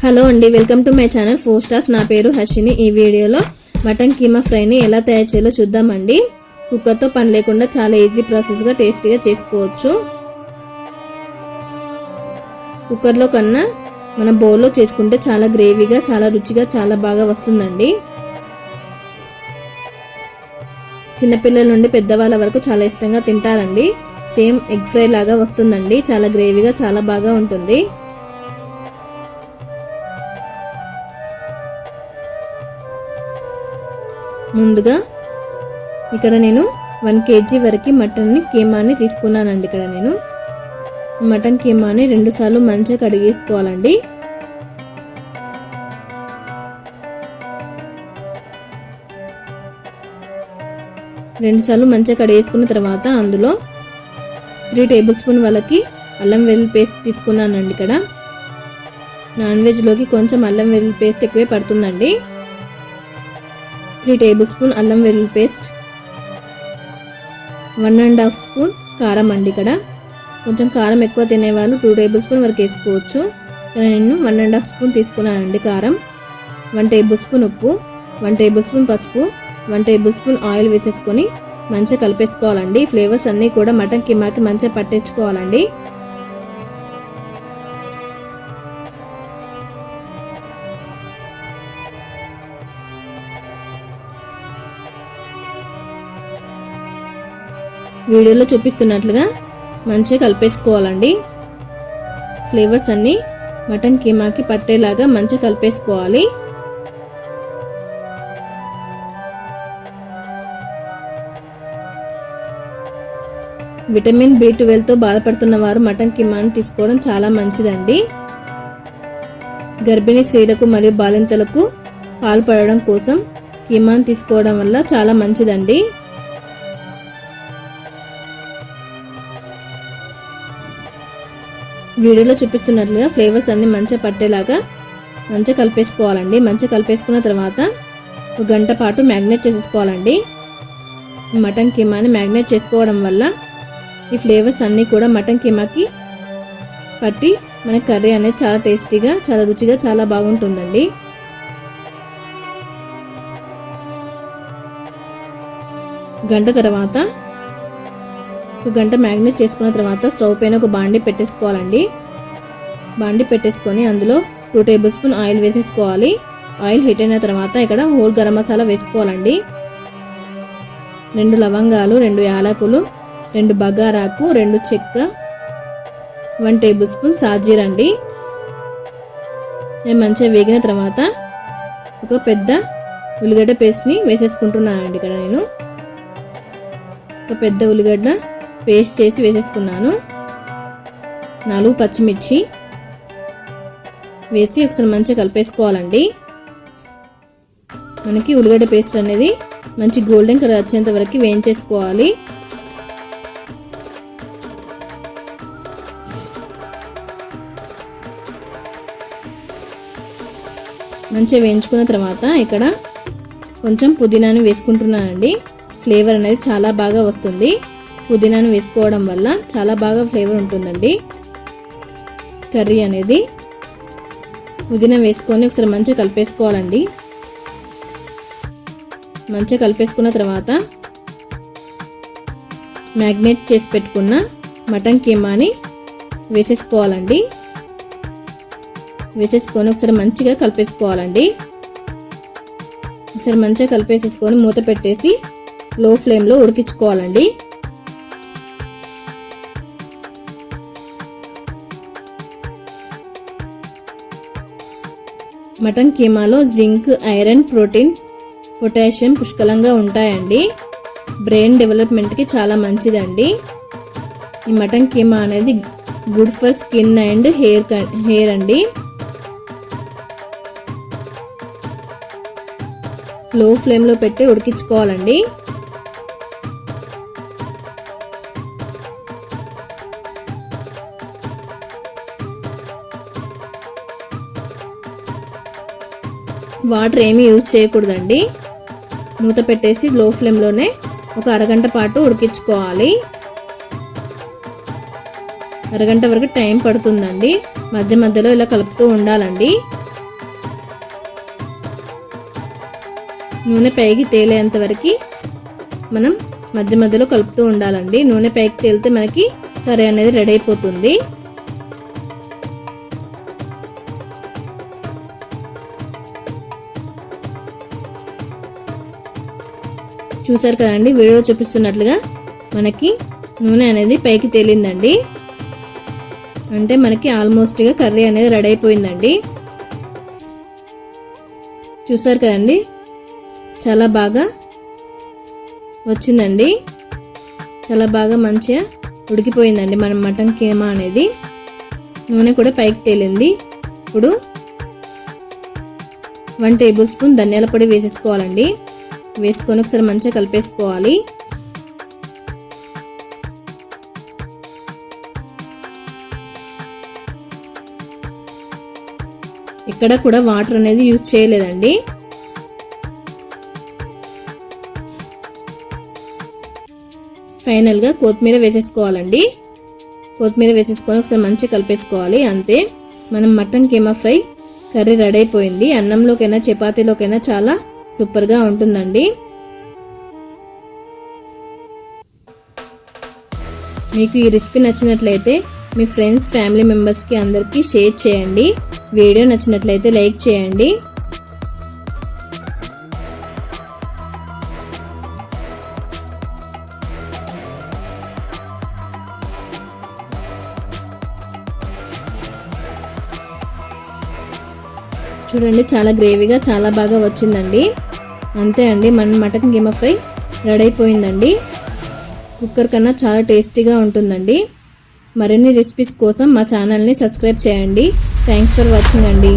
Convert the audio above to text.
Hello అండి, welcome to my channel 4 stars. నా పేరు హర్షిని. ఈ వీడియోలో మటన్ కీమా ఫ్రైని ఎలా తయారు చేయాలో చూద్దామండి. కుక్కర్తో పని లేకుండా చాలా ఈజీ ప్రాసెస్ గా టేస్టీగా చేసుకోవచ్చు. కుక్కర్లో కన్నా మన బౌల్లో చేసుకుంటే చాలా గ్రేవీగా, చాలా రుచిగా, చాలా బాగా వస్తుందండి. చిన్నపిల్లల నుండి పెద్దవాళ్ళ వరకు చాలా ఇష్టంగా తింటారండి. సేమ్ ఎగ్ ఫ్రై లాగా వస్తుందండి. చాలా గ్రేవీగా, చాలా బాగా ఉంటుంది. ముందుగా ఇక్కడ నేను 1 kg వరకు మటన్ కీమాని తీసుకున్నానండి. ఇక్కడ నేను మటన్ కీమాని 2 సార్లు మంచిగా కడిగేసుకోవాలండి. రెండు సార్లు మంచిగా కడిగేసుకున్న తర్వాత అందులో 3 టేబుల్ స్పూన్ వరకు అల్లం వెల్లుల్లి పేస్ట్ తీసుకున్నానండి. ఇక్కడ నాన్ వెజ్ లోకి కొంచెం అల్లం వెల్లుల్లి పేస్ట్ ఎక్కువే పడుతుందండి. 3 టేబుల్ స్పూన్ అల్లం వెల్లుల్లి పేస్ట్, 1.5 స్పూన్ కారం అండి. ఇక్కడ కొంచెం కారం ఎక్కువ తినేవాళ్ళు 2 టేబుల్ స్పూన్ వరకు వేసుకోవచ్చు. నేను 1.5 స్పూన్ తీసుకున్నానండి కారం. 1 టేబుల్ స్పూన్ ఉప్పు, 1 టేబుల్ స్పూన్ పసుపు, 1 టేబుల్ స్పూన్ ఆయిల్ వేసేసుకొని మంచిగా కలిపేసుకోవాలండి. ఫ్లేవర్స్ అన్నీ కూడా మటన్ కీమాకి మంచిగా పట్టించుకోవాలండి. వీడియోలో చూపిస్తున్నట్లుగా మంచిగా కలిపేసుకోవాలండి. ఫ్లేవర్స్ అన్ని మటన్ కీమాకి పట్టేలాగా మంచిగా కలిపేసుకోవాలి. విటమిన్ B12 తో బాధపడుతున్న వారు మటన్ కీమాని తీసుకోవడం చాలా మంచిదండి. గర్భిణీ స్త్రీలకు మరియు బాలింతలకు పాలు పడడం కోసం కీమాని తీసుకోవడం వల్ల చాలా మంచిదండి. వీడియోలో చూపిస్తున్నట్లుగా ఫ్లేవర్స్ అన్ని మంచిగా పట్టేలాగా మంచిగా కలిపేసుకోవాలండి. మంచిగా కలిపేసుకున్న తర్వాత 1 గంట పాటు మ్యాగ్నేట్ చేసేసుకోవాలండి. మటన్ కీమాని మ్యాగ్నేట్ చేసుకోవడం వల్ల ఈ ఫ్లేవర్స్ అన్ని కూడా మటన్ కీమాకి పట్టి మన కర్రీ అనేది చాలా టేస్టీగా, చాలా రుచిగా, చాలా బాగుంటుందండి. గంట తర్వాత 1 గంట మ్యాగ్నేట్ చేసుకున్న తర్వాత స్టవ్ పైన ఒక బాండి పెట్టేసుకోవాలండి. బాండి పెట్టేసుకొని అందులో 2 టేబుల్ స్పూన్ ఆయిల్ వేసేసుకోవాలి. ఆయిల్ హీట్ అయిన తర్వాత ఇక్కడ హోల్ గరం మసాలా వేసుకోవాలండి. 2 లవంగాలు, 2 యాలకులు, 2 బగారాకు, 2 చెక్క, 1 టేబుల్ స్పూన్ సాజీరా అండి. మంచిగా వేగిన తర్వాత ఒక పెద్ద ఉల్లిగడ్డ పేస్ట్ ని వేసేసుకుంటున్నానండి. ఇక్కడ నేను ఒక పెద్ద ఉల్లిగడ్డ పేస్ట్ చేసి వేసేసుకున్నాను. 4 పచ్చిమిర్చి వేసి ఒకసారి మంచిగా కలిపేసుకోవాలండి. మనకి ఉల్లిగడ్డ పేస్ట్ అనేది మంచి గోల్డెన్ కలర్ వచ్చేంత వరకు వేయించేసుకోవాలి. మంచిగా వేయించుకున్న తర్వాత ఇక్కడ కొంచెం పుదీనాను వేసుకుంటున్నానండి. ఫ్లేవర్ అనేది చాలా బాగా వస్తుంది. పుదీనాను వేసుకోవడం వల్ల చాలా బాగా ఫ్లేవర్ ఉంటుందండి కర్రీ అనేది. పుదీనా వేసుకొని ఒకసారి మంచిగా కలిపేసుకోవాలండి. మంచిగా కలిపేసుకున్న తర్వాత మ్యాగ్నేట్ చేసి పెట్టుకున్న మటన్ కీమాని వేసేసుకోవాలండి. వేసేసుకొని ఒకసారి మంచిగా కలిపేసుకోవాలండి. ఒకసారి మంచిగా కలిపేసేసుకొని మూత పెట్టేసి లో ఫ్లేమ్లో ఉడికించుకోవాలండి. మటన్ కీమాలో జింక్, ఐరన్, ప్రోటీన్, పొటాషియం పుష్కలంగా ఉంటాయండి. బ్రెయిన్ డెవలప్మెంట్ కి చాలా మంచిదండి. ఈ మటన్ కీమా అనేది good for skin and hair అండి. లో ఫ్లేమ్ లో పెట్టి ఉడికించుకోవాలండి. వాటర్ ఏమీ యూజ్ చేయకూడదండి. మూత పెట్టేసి లో ఫ్లేమ్ లోనే ఒక అరగంట పాటు ఉడికించుకోవాలి. అరగంట వరకు టైం పడుతుందండి. మధ్య మధ్యలో ఇలా కలుపుతూ ఉండాలండి. నూనె పైకి తేలేంత వరకు మనం మధ్య మధ్యలో కలుపుతూ ఉండాలండి. నూనె పైకి తేలితే మనకి కర్రీ అనేది రెడీ అయిపోతుంది. చూసారు కదండి, వీడియో చూపిస్తున్నట్లుగా మనకి నూనె అనేది పైకి తేలిందండి. అంటే మనకి ఆల్మోస్ట్ గా కర్రీ అనేది రెడీ అయిపోయిందండి. చూసారు కదండి, చాలా బాగా వచ్చిందండి. చాలా బాగా మంచిగా ఉడికిపోయిందండి మన మటన్ కీమా అనేది. నూనె కూడా పైకి తేలింది. ఇప్పుడు 1 టేబుల్ స్పూన్ ధనియాల పొడి వేసేసుకోవాలండి. వేసుకొని ఒకసారి మంచిగా కలిపేసుకోవాలి. ఇక్కడ కూడా వాటర్ అనేది యూజ్ చేయలేదండి. ఫైనల్ గా కొత్తిమీర వేసేసుకోవాలండి. కొత్తిమీర వేసేసుకొని ఒకసారి మంచిగా కలిపేసుకోవాలి. అంతే, మనం mutton keema fry curry ready అయిపోయింది. అన్నంలోకైనా చపాతీలోకైనా చాలా సూపర్ గా ఉంటుందండి. మీకు ఈ రెసిపీ నచ్చినట్లయితే మీ ఫ్రెండ్స్, ఫ్యామిలీ మెంబర్స్ కి అందరికీ షేర్ చేయండి. వీడియో నచ్చినట్లయితే లైక్ చేయండి. చూడండి, చాలా గ్రేవీగా చాలా బాగా వచ్చిందండి. అంతే అండి, మన మటన్ కీమా ఫ్రై రెడీ అయిపోయిందండి. కుక్కర్ కన్నా చాలా టేస్టీగా ఉంటుందండి. మరిన్ని రెసిపీస్ కోసం మా ఛానల్ని సబ్స్క్రైబ్ చేయండి. థ్యాంక్స్ ఫర్ వాచింగ్ అండి.